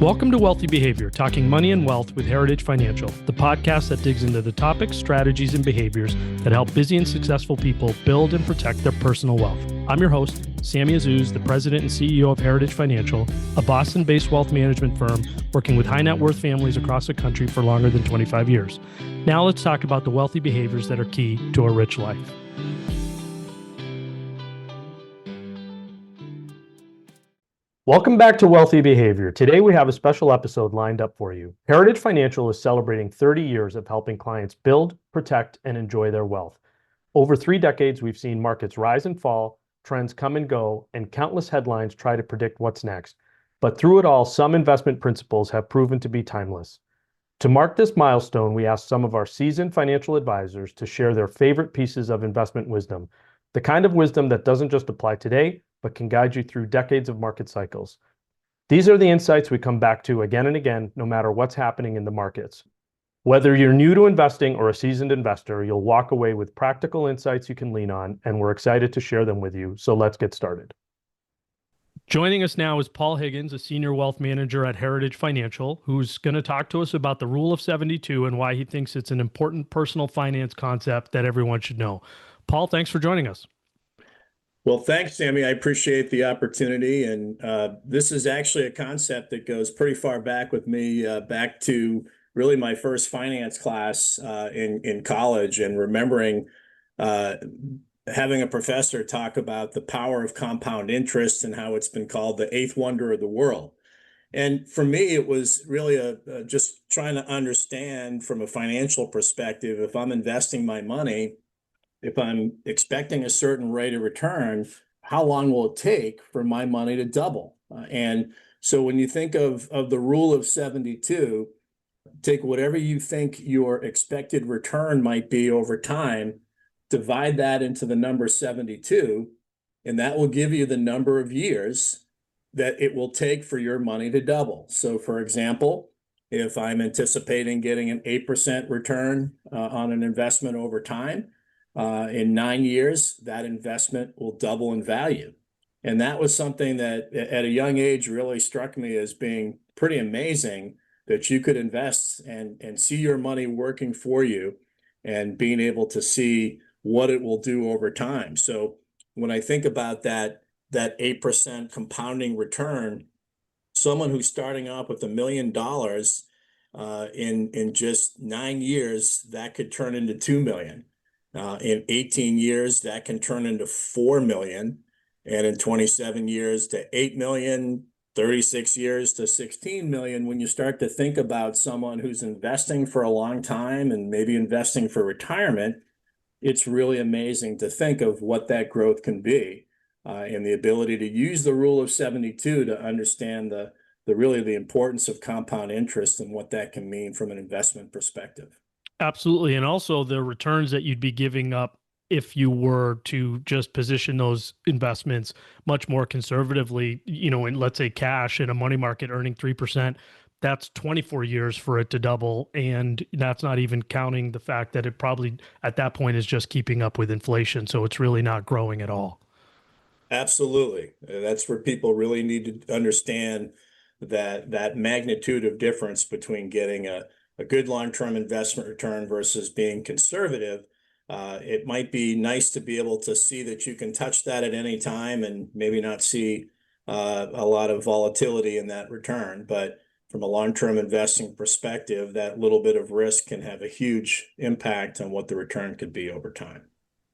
Welcome to Wealthy Behavior, talking money and wealth with Heritage Financial, the podcast that digs into the topics, strategies, and behaviors that help busy and successful people build and protect their personal wealth. I'm your host, Sammy Azzouz, the president and CEO of Heritage Financial, a Boston-based wealth management firm working with high net worth families across the country for longer than 25 years. Now let's talk about the wealthy behaviors that are key to a rich life. Welcome back to Wealthy Behavior. Today we have a special episode lined up for you. Heritage Financial is celebrating 30 years of helping clients build, protect, and enjoy their wealth. Over 3 decades, we've seen markets rise and fall, trends come and go, and countless headlines try to predict what's next. But through it all, some investment principles have proven to be timeless. To mark this milestone, we asked some of our seasoned financial advisors to share their favorite pieces of investment wisdom, the kind of wisdom that doesn't just apply today, but can guide you through decades of market cycles. These are the insights we come back to again and again, no matter what's happening in the markets. Whether you're new to investing or a seasoned investor, you'll walk away with practical insights you can lean on, and we're excited to share them with you. So let's get started. Joining us now is Paul Higgins, a senior wealth manager at Heritage Financial, who's going to talk to us about the Rule of 72 and why he thinks it's an important personal finance concept that everyone should know. Paul, thanks for joining us. Well, thanks, Sammy. I appreciate the opportunity. And this is actually a concept that goes pretty far back with me, back to really my first finance class in college, and remembering having a professor talk about the power of compound interest and how it's been called the eighth wonder of the world. And for me, it was really just trying to understand from a financial perspective, if I'm investing my money, if I'm expecting a certain rate of return, how long will it take for my money to double? And so when you think of the rule of 72, take whatever you think your expected return might be over time, divide that into the number 72, and that will give you the number of years that it will take for your money to double. So for example, if I'm anticipating getting an 8% return on an investment over time, in 9 years, that investment will double in value. And that was something that at a young age really struck me as being pretty amazing, that you could invest and see your money working for you and being able to see what it will do over time. So when I think about that 8% compounding return, someone who's starting off with $1 million in just 9 years, that could turn into 2 million. In 18 years, that can turn into 4 million, and in 27 years to 8 million, 36 years to 16 million. When you start to think about someone who's investing for a long time and maybe investing for retirement, it's really amazing to think of what that growth can be, and the ability to use the rule of 72 to understand the importance of compound interest and what that can mean from an investment perspective. Absolutely. And also the returns that you'd be giving up if you were to just position those investments much more conservatively, in, let's say, cash in a money market earning 3%, that's 24 years for it to double. And that's not even counting the fact that it probably at that point is just keeping up with inflation. So it's really not growing at all. Absolutely. That's where people really need to understand that magnitude of difference between getting a good long-term investment return versus being conservative. It might be nice to be able to see that you can touch that at any time and maybe not see a lot of volatility in that return. But from a long-term investing perspective, that little bit of risk can have a huge impact on what the return could be over time.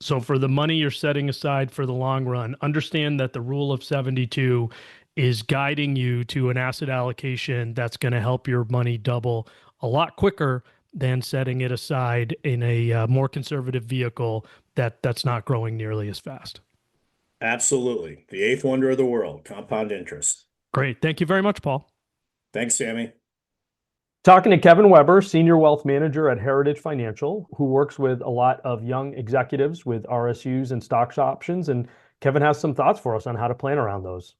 So for the money you're setting aside for the long run, understand that the rule of 72 is guiding you to an asset allocation that's going to help your money double a lot quicker than setting it aside in a more conservative vehicle that's not growing nearly as fast. Absolutely. The eighth wonder of the world, compound interest. Great. Thank you very much, Paul. Thanks, Sammy. Talking to Kevin Weber, Senior Wealth Manager at Heritage Financial, who works with a lot of young executives with RSUs and stocks options. And Kevin has some thoughts for us on how to plan around those.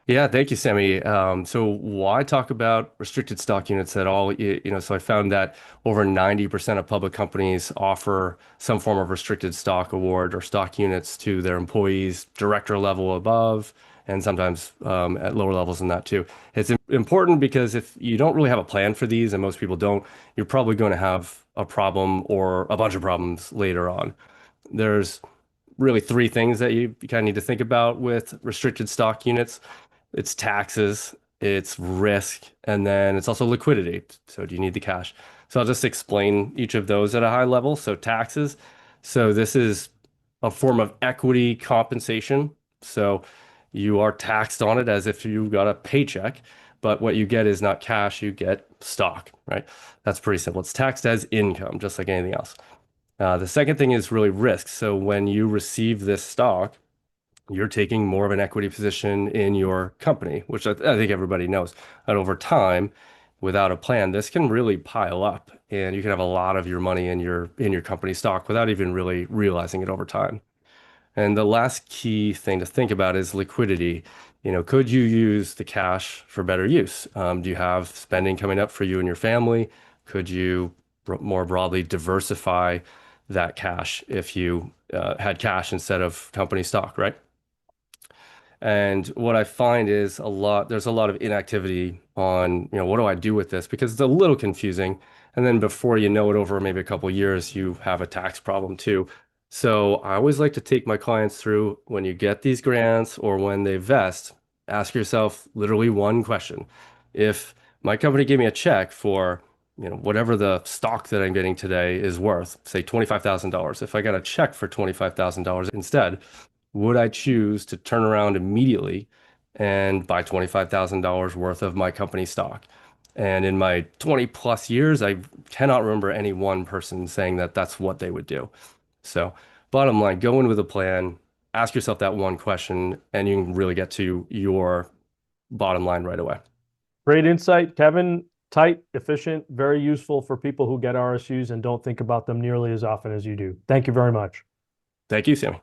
Yeah, thank you, Sammy. So why talk about restricted stock units at all? So I found that over 90% of public companies offer some form of restricted stock award or stock units to their employees, director level above, and sometimes at lower levels than that too. It's important because if you don't really have a plan for these, and most people don't, you're probably going to have a problem or a bunch of problems later on. There's really three things that you kind of need to think about with restricted stock units. It's taxes, it's risk, and then it's also liquidity. So do you need the cash? So I'll just explain each of those at a high level. So taxes. So this is a form of equity compensation. So you are taxed on it as if you got a paycheck, but what you get is not cash, you get stock, right? That's pretty simple. It's taxed as income, just like anything else. The second thing is really risk. So when you receive this stock, you're taking more of an equity position in your company, which I think everybody knows. And over time, without a plan, this can really pile up, and you can have a lot of your money in your company stock without even really realizing it over time. And the last key thing to think about is liquidity. Could you use the cash for better use? Do you have spending coming up for you and your family? Could you more broadly diversify that cash if you had cash instead of company stock, right? And what I find is there's a lot of inactivity on, what do I do with this? Because it's a little confusing. And then before you know it, over maybe a couple of years, you have a tax problem too. So I always like to take my clients through, when you get these grants or when they vest, ask yourself literally one question. If my company gave me a check for, whatever the stock that I'm getting today is worth, say $25,000. If I got a check for $25,000 instead, would I choose to turn around immediately and buy $25,000 worth of my company stock? And in my 20 plus years, I cannot remember any one person saying that that's what they would do. So, bottom line, go in with a plan, ask yourself that one question, and you can really get to your bottom line right away. Great insight, Kevin. Tight, efficient, very useful for people who get RSUs and don't think about them nearly as often as you do. Thank you very much. Thank you, Sammy.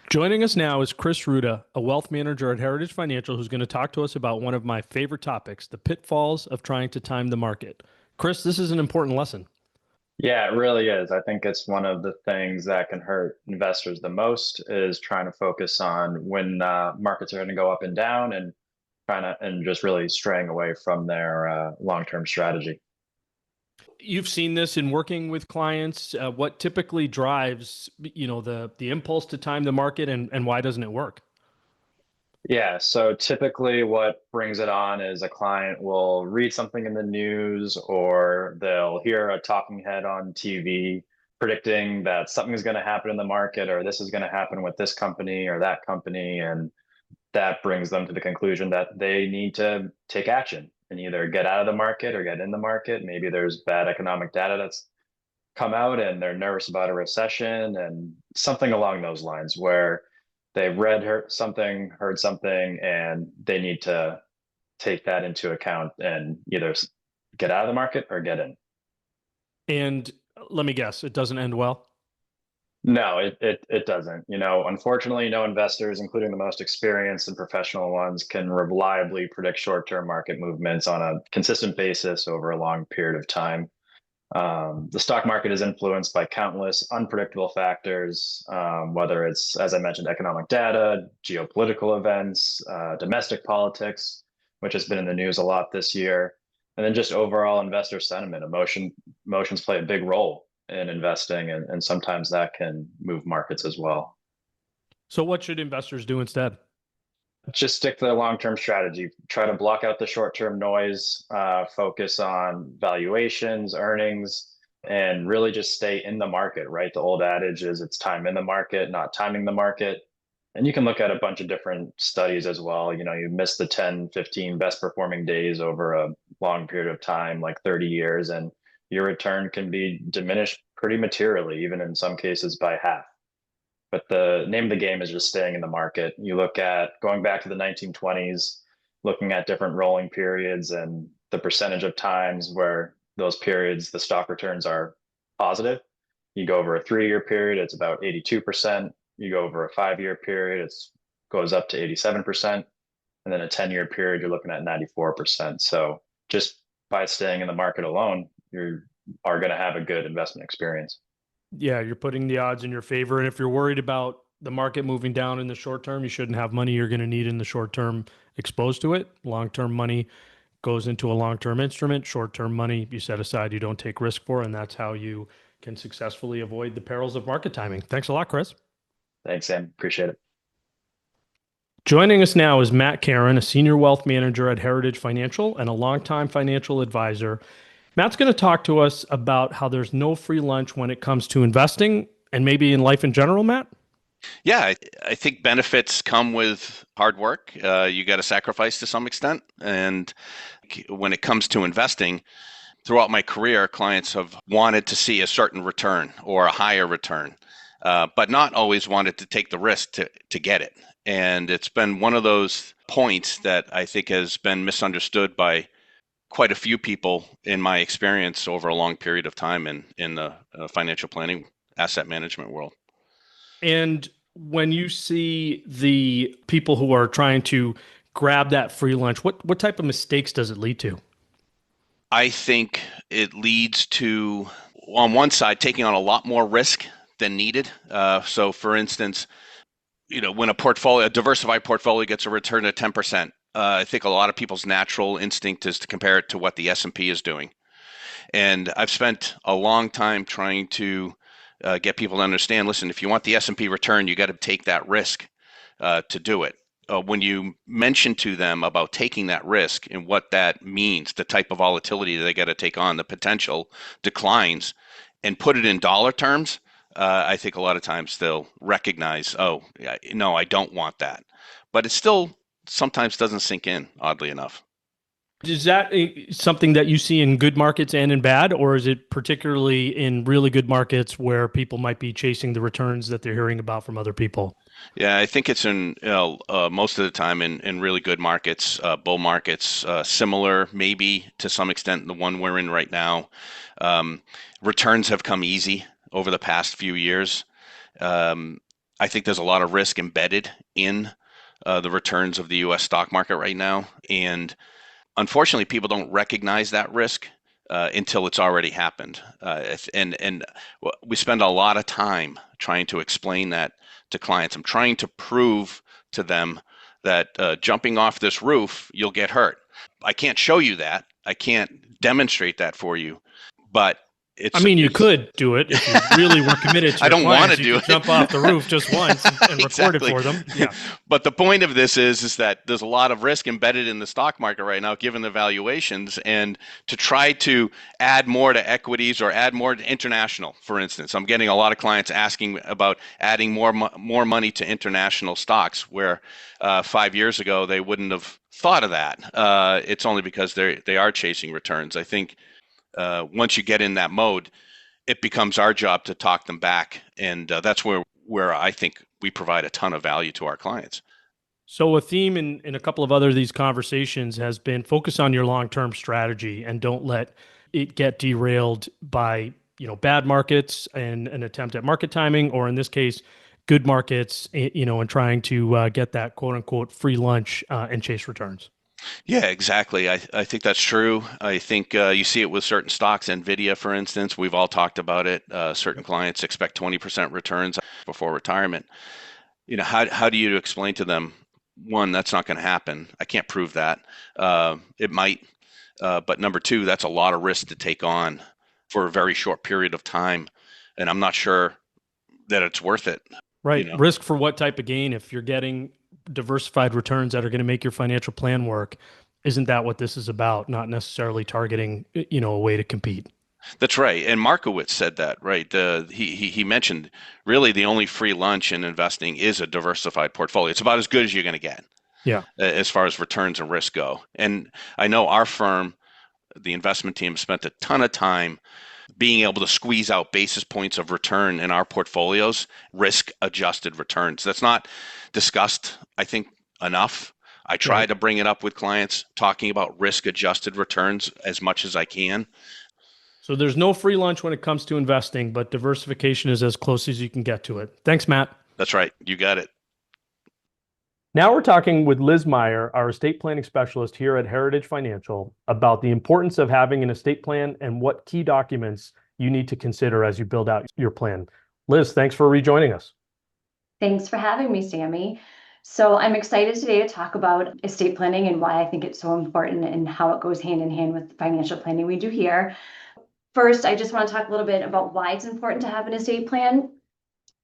Joining us now is Chris Ruda, a wealth manager at Heritage Financial, who's going to talk to us about one of my favorite topics, the pitfalls of trying to time the market. Chris, this is an important lesson. Yeah, it really is. I think it's one of the things that can hurt investors the most, is trying to focus on when markets are going to go up and down, and just really straying away from their long-term strategy. You've seen this in working with clients. What typically drives, the impulse to time the market, and why doesn't it work? Yeah, so typically what brings it on is a client will read something in the news, or they'll hear a talking head on TV predicting that something is going to happen in the market, or this is going to happen with this company or that company. And that brings them to the conclusion that they need to take action and either get out of the market or get in the market. Maybe there's bad economic data that's come out and they're nervous about a recession and something along those lines, where they've heard something, and they need to take that into account and either get out of the market or get in. And let me guess, it doesn't end well? No, it doesn't. Unfortunately, no investors, including the most experienced and professional ones, can reliably predict short-term market movements on a consistent basis over a long period of time. The stock market is influenced by countless unpredictable factors, whether it's, as I mentioned, economic data, geopolitical events, domestic politics, which has been in the news a lot this year, and then just overall investor sentiment. Emotions play a big role in investing, and sometimes that can move markets as well. So what should investors do instead? Just stick to the long-term strategy. Try to block out the short-term noise, focus on valuations, earnings, and really just stay in the market, right? The old adage is it's time in the market, not timing the market. And you can look at a bunch of different studies as well. You miss the 10, 15 best performing days over a long period of time, like 30 years, and your return can be diminished pretty materially, even in some cases by half. But the name of the game is just staying in the market. You look at going back to the 1920s, looking at different rolling periods and the percentage of times where those periods, the stock returns are positive. You go over a 3-year period, it's about 82%. You go over a 5-year period, it goes up to 87%. And then a 10-year period, you're looking at 94%. So just by staying in the market alone, you are going to have a good investment experience. Yeah, you're putting the odds in your favor. And if you're worried about the market moving down in the short term. You shouldn't have money you're going to need in the short term exposed to it. Long-term money goes into a long-term instrument. Short-term money you set aside, you don't take risk for, and that's how you can successfully avoid the perils of market timing. Thanks a lot, Chris. Thanks, Sam. Appreciate it. Joining us now is Matt Caron, a senior wealth manager at Heritage Financial and a longtime financial advisor. Matt's going to talk to us about how there's no free lunch when it comes to investing and maybe in life in general, Matt. Yeah, I think benefits come with hard work. You got to sacrifice to some extent. And when it comes to investing, throughout my career, clients have wanted to see a certain return or a higher return, but not always wanted to take the risk to get it. And it's been one of those points that I think has been misunderstood by quite a few people in my experience over a long period of time in the financial planning, asset management world. And when you see the people who are trying to grab that free lunch, what type of mistakes does it lead to? I think it leads to, on one side, taking on a lot more risk than needed. So, for instance, when a diversified portfolio gets a return of 10%, I think a lot of people's natural instinct is to compare it to what the S&P is doing. And I've spent a long time trying to get people to understand, listen, if you want the S&P return, you got to take that risk to do it. When you mention to them about taking that risk and what that means, the type of volatility they got to take on, the potential declines, and put it in dollar terms, I think a lot of times they'll recognize, oh, no, I don't want that. But it still sometimes doesn't sink in, oddly enough. Is that something that you see in good markets and in bad, or is it particularly in really good markets where people might be chasing the returns that they're hearing about from other people? Yeah, I think it's in most of the time in really good markets, bull markets, similar maybe to some extent the one we're in right now. Returns have come easy over the past few years. I think there's a lot of risk embedded in the returns of the U.S. stock market right now. And unfortunately, people don't recognize that risk until it's already happened. And we spend a lot of time trying to explain that to clients. I'm trying to prove to them that jumping off this roof, you'll get hurt. I can't show you that. I can't demonstrate that for you, but you could do it if you really were committed to I don't want to do it. Jump off the roof just once and record it for them. Yeah. But the point of this is that there's a lot of risk embedded in the stock market right now, given the valuations, and to try to add more to equities or add more to international, for instance. I'm getting a lot of clients asking about adding more money to international stocks, where 5 years ago they wouldn't have thought of that. It's only because they are chasing returns. I think once you get in that mode, it becomes our job to talk them back. And that's where I think we provide a ton of value to our clients. So a theme in a couple of other of these conversations has been focus on your long-term strategy and don't let it get derailed by, bad markets and an attempt at market timing, or in this case, good markets, and trying to get that quote unquote free lunch and chase returns. Yeah, exactly. I think that's true. I think you see it with certain stocks. NVIDIA, for instance, we've all talked about it. Certain clients expect 20% returns before retirement. How do you explain to them, one, that's not going to happen. I can't prove that. It might. But number two, that's a lot of risk to take on for a very short period of time. And I'm not sure that it's worth it. Right. Risk for what type of gain? If you're getting diversified returns that are going to make your financial plan work, isn't that what this is about? Not necessarily targeting, a way to compete. That's right. And Markowitz said that, right? He mentioned really the only free lunch in investing is a diversified portfolio. It's about as good as you're going to get. Yeah. As far as returns and risk go. And I know our firm, the investment team, spent a ton of time being able to squeeze out basis points of return in our portfolios, risk-adjusted returns. That's not discussed, I think, enough. I try to bring it up with clients, talking about risk-adjusted returns as much as I can. So there's no free lunch when it comes to investing, but diversification is as close as you can get to it. Thanks, Matt. That's right. You got it. Now we're talking with Liz Meyer, our estate planning specialist here at Heritage Financial, about the importance of having an estate plan and what key documents you need to consider as you build out your plan. Liz, thanks for rejoining us. Thanks for having me, Sammy. So I'm excited today to talk about estate planning and why I think it's so important and how it goes hand in hand with financial planning we do here. First, I just want to talk a little bit about why it's important to have an estate plan.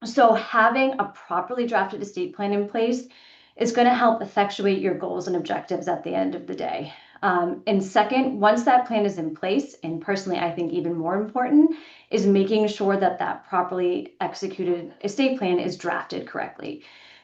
So having a properly drafted estate plan in place is going to help effectuate your goals and objectives at the end of the day. And second, once that plan is in place, and personally, I think even more important, is making sure that that properly executed estate plan is drafted correctly.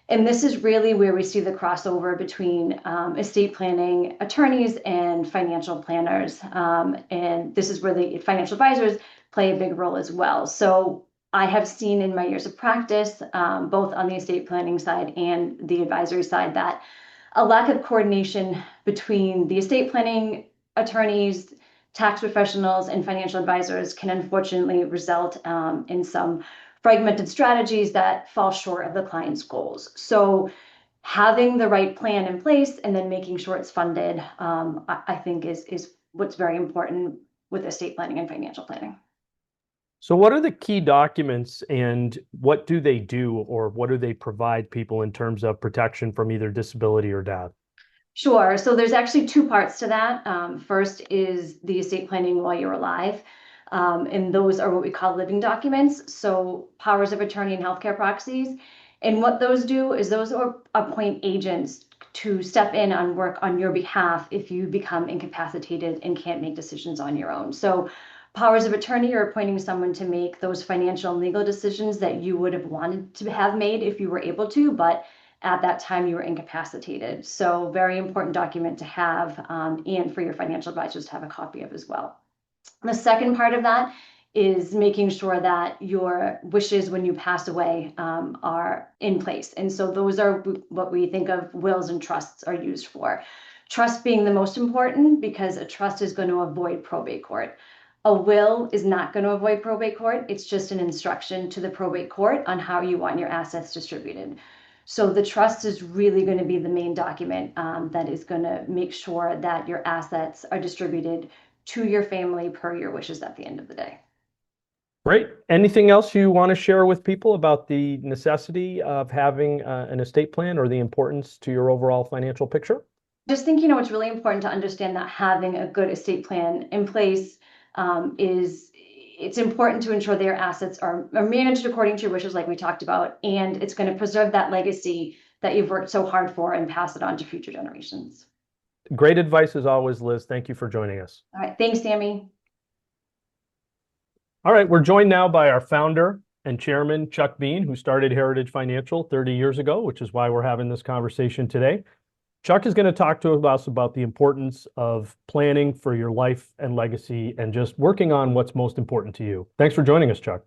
And this is really where we see the crossover between estate planning attorneys and financial planners. And this is where the financial advisors play a big role as well. So I have seen in my years of practice, both on the estate planning side and the advisory side, that a lack of coordination between the estate planning attorneys, tax professionals, and financial advisors can unfortunately result in some fragmented strategies that fall short of the client's goals. So having the right plan in place and then making sure it's funded, I think is what's very important with estate planning and financial planning. So what are the key documents and what do they do or what do they provide people in terms of protection from either disability or death? Sure. So there's actually two parts to that. First is the estate planning while you're alive. And those are what we call living documents. So powers of attorney and healthcare proxies. And what those do is those appoint agents to step in on work on your behalf if you become incapacitated and can't make decisions on your own. So powers of attorney are appointing someone to make those financial and legal decisions that you would have wanted to have made if you were able to, but at that time you were incapacitated. So very important document to have and for your financial advisors to have a copy of as well. The second part of that is making sure that your wishes when you pass away are in place. And so those are what we think of wills and trusts are used for. Trust being the most important because a trust is going to avoid probate court. A will is not going to avoid probate court. It's just an instruction to the probate court on how you want your assets distributed. So the trust is really going to be the main document that is going to make sure that your assets are distributed to your family per your wishes at the end of the day. Great. Anything else you want to share with people about the necessity of having an estate plan or the importance to your overall financial picture? Just think, it's really important to understand that having a good estate plan in place it's important to ensure their assets are managed according to your wishes, like we talked about, and it's going to preserve that legacy that you've worked so hard for and pass it on to future generations. Great advice as always, Liz. Thank you for joining us. All right. Thanks, Sammy. All right. We're joined now by our founder and chairman, Chuck Bean, who started Heritage Financial 30 years ago, which is why we're having this conversation today. Chuck is going to talk to us about the importance of planning for your life and legacy and just working on what's most important to you. Thanks for joining us, Chuck.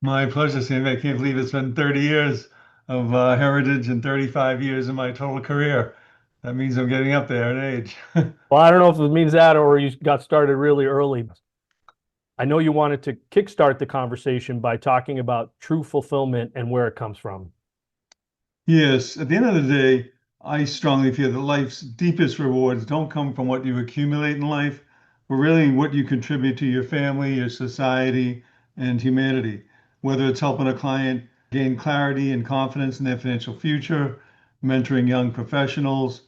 My pleasure, Sammy. I can't believe it's been 30 years of Heritage and 35 years in my total career. That means I'm getting up there in age. Well, I don't know if it means that or you got started really early. I know you wanted to kickstart the conversation by talking about true fulfillment and where it comes from. Yes, at the end of the day, I strongly feel that life's deepest rewards don't come from what you accumulate in life, but really what you contribute to your family, your society, and humanity. Whether it's helping a client gain clarity and confidence in their financial future, mentoring young professionals,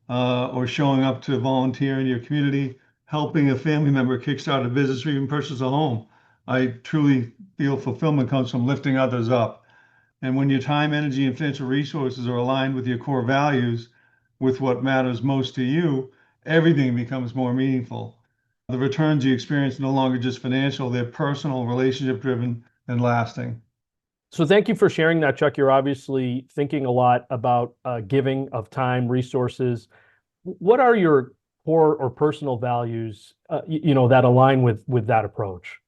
or showing up to volunteer in your community, helping a family member kickstart a business or even purchase a home. I truly feel fulfillment comes from lifting others up. And when your time, energy, and financial resources are aligned with your core values, with what matters most to you, everything becomes more meaningful. The returns you experience are no longer just financial, they're personal, relationship driven, and lasting. So thank you for sharing that, Chuck. You're obviously thinking a lot about giving of time, resources. What are your core or personal values, that align with that approach?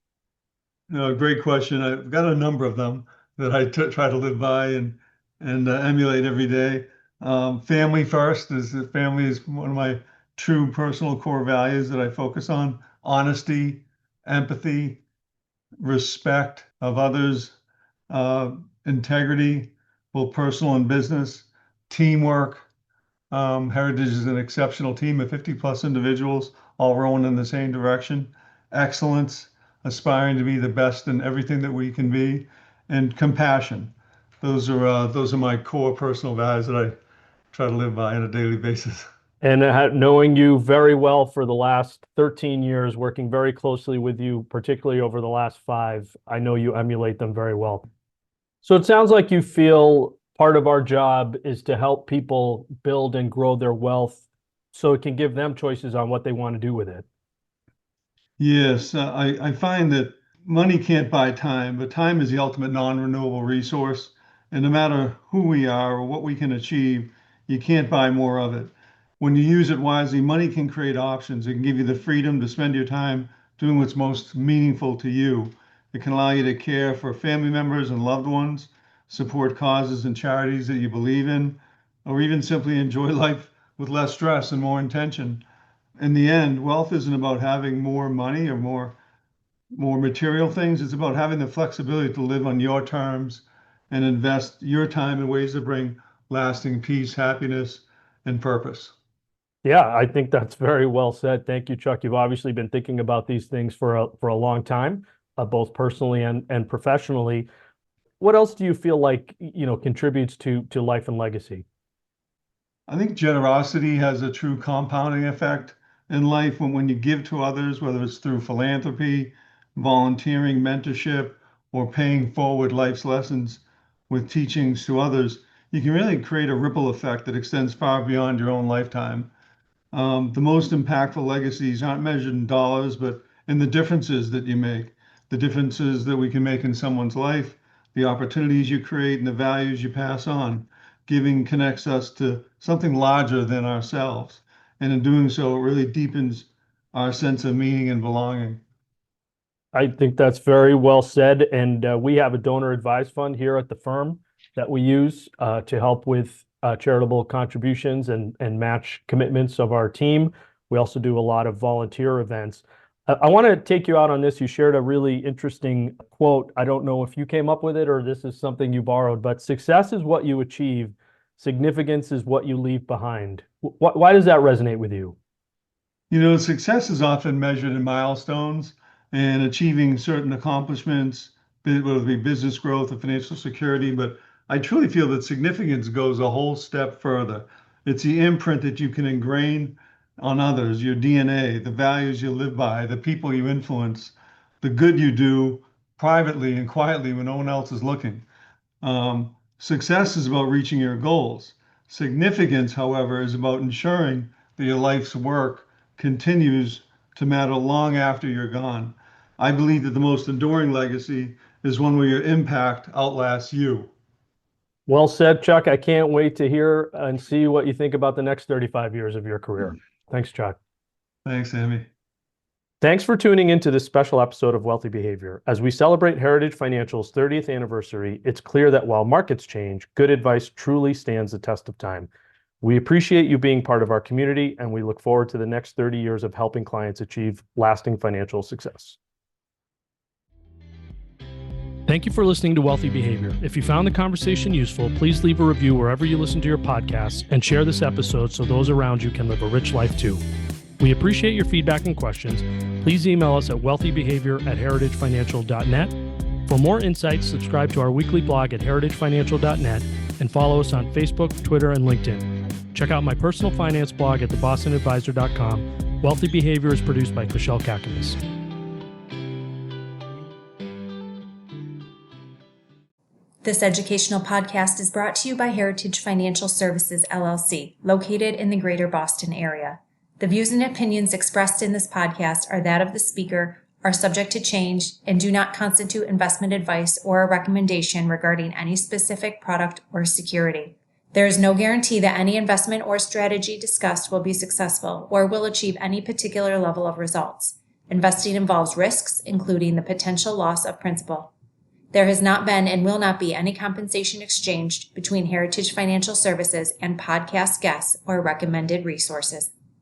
No, great question. I've got a number of them that I try to live by and emulate every day. Family first family is one of my true personal core values that I focus on. Honesty, empathy, respect of others, integrity, both personal and business, teamwork. Heritage is an exceptional team of 50 plus individuals, all rowing in the same direction. Excellence, aspiring to be the best in everything that we can be, and compassion. those are my core personal values that I try to live by on a daily basis. And knowing you very well for the last 13 years, working very closely with you, particularly over the last 5, I know you emulate them very well. So it sounds like you feel part of our job is to help people build and grow their wealth so it can give them choices on what they want to do with it. Yes, I find that money can't buy time, but time is the ultimate non-renewable resource. And no matter who we are or what we can achieve, you can't buy more of it. When you use it wisely, money can create options. It can give you the freedom to spend your time doing what's most meaningful to you. It can allow you to care for family members and loved ones, support causes and charities that you believe in, or even simply enjoy life with less stress and more intention. In the end, wealth isn't about having more money or more material things. It's about having the flexibility to live on your terms and invest your time in ways that bring lasting peace, happiness, and purpose. Yeah, I think that's very well said. Thank you, Chuck. You've obviously been thinking about these things for a long time, both personally and professionally. What else do you feel like, contributes to life and legacy? I think generosity has a true compounding effect in life when you give to others, whether it's through philanthropy, volunteering, mentorship, or paying forward life's lessons with teachings to others, you can really create a ripple effect that extends far beyond your own lifetime. The most impactful legacies aren't measured in dollars, but in the differences that you make, the differences that we can make in someone's life, the opportunities you create, and the values you pass on. Giving connects us to something larger than ourselves. And in doing so, it really deepens our sense of meaning and belonging. I think that's very well said. And we have a donor advised fund here at the firm that we use to help with charitable contributions and match commitments of our team. We also do a lot of volunteer events. I want to take you out on this. You shared a really interesting quote. I don't know if you came up with it or this is something you borrowed, but success is what you achieve. Significance is what you leave behind. Why does that resonate with you? Success is often measured in milestones and achieving certain accomplishments, whether it be business growth or financial security. But I truly feel that significance goes a whole step further. It's the imprint that you can ingrain on others, your DNA, the values you live by, the people you influence, the good you do privately and quietly when no one else is looking. Success is about reaching your goals. Significance, however, is about ensuring that your life's work continues to matter long after you're gone. I believe that the most enduring legacy is one where your impact outlasts you. Well said, Chuck. I can't wait to hear and see what you think about the next 35 years of your career. Thanks, Chuck. Thanks, Sammy. Thanks for tuning into this special episode of Wealthy Behavior. As we celebrate Heritage Financial's 30th anniversary, it's clear that while markets change, good advice truly stands the test of time. We appreciate you being part of our community, and we look forward to the next 30 years of helping clients achieve lasting financial success. Thank you for listening to Wealthy Behavior. If you found the conversation useful, please leave a review wherever you listen to your podcasts and share this episode so those around you can live a rich life too. We appreciate your feedback and questions. Please email us at wealthybehavior@heritagefinancial.net. For more insights, subscribe to our weekly blog at heritagefinancial.net and follow us on Facebook, Twitter, and LinkedIn. Check out my personal finance blog at thebostonadvisor.com. Wealthy Behavior is produced by Kushal Kakamis. This educational podcast is brought to you by Heritage Financial Services, LLC, located in the greater Boston area. The views and opinions expressed in this podcast are that of the speaker, are subject to change, and do not constitute investment advice or a recommendation regarding any specific product or security. There is no guarantee that any investment or strategy discussed will be successful or will achieve any particular level of results. Investing involves risks, including the potential loss of principal. There has not been and will not be any compensation exchanged between Heritage Financial Services and podcast guests or recommended resources.